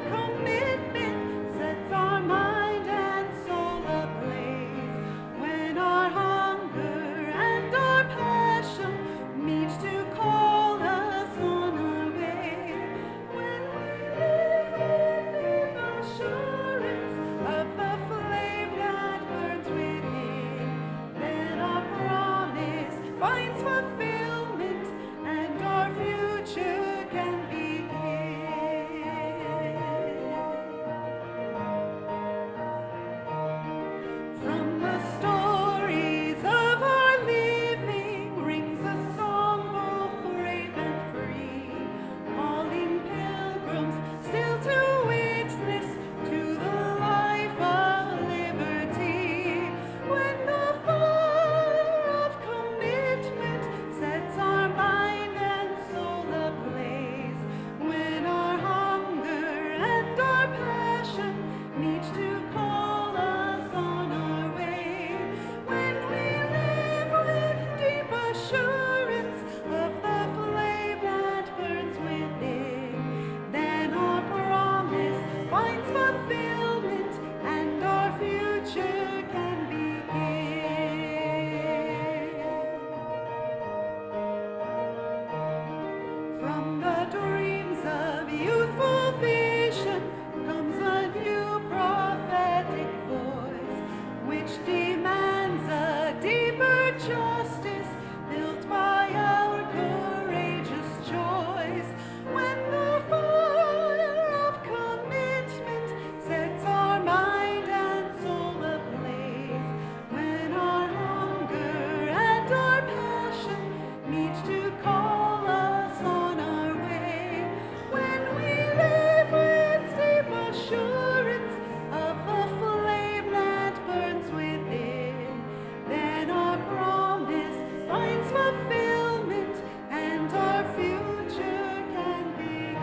which demands a deeper justice built by our courageous choice. When the fire of commitment sets our mind and soul ablaze, when our hunger and our passion meet to call us on our way, when we live with deep assurance of the flame that burns within, then our promise finds fulfillment and our future can begin.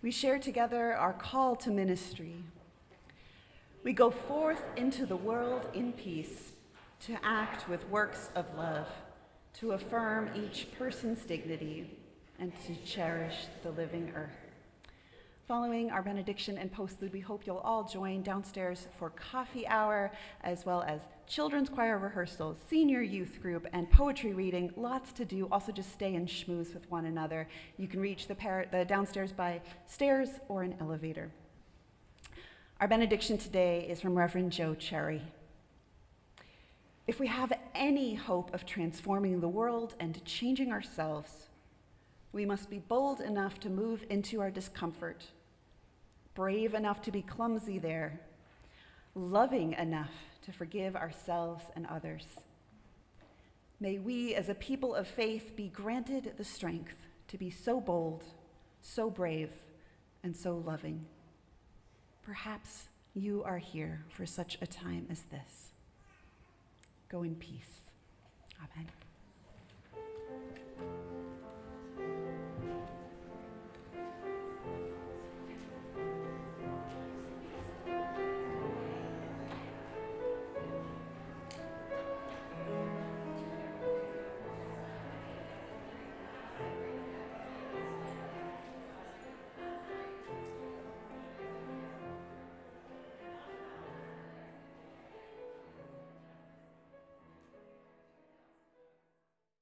We share together our call to ministry. We go forth into the world in peace, to act with works of love, to affirm each person's dignity, and to cherish the living earth. Following our benediction and postlude, we hope you'll all join downstairs for coffee hour, as well as children's choir rehearsal, senior youth group, and poetry reading. Lots to do. Also, just stay and schmooze with one another. You can reach the downstairs by stairs or an elevator. Our benediction today is from Reverend Joe Cherry. If we have any hope of transforming the world and changing ourselves, we must be bold enough to move into our discomfort, brave enough to be clumsy there, loving enough to forgive ourselves and others. May we, as a people of faith, be granted the strength to be so bold, so brave, and so loving. Perhaps you are here for such a time as this. Go in peace. Amen.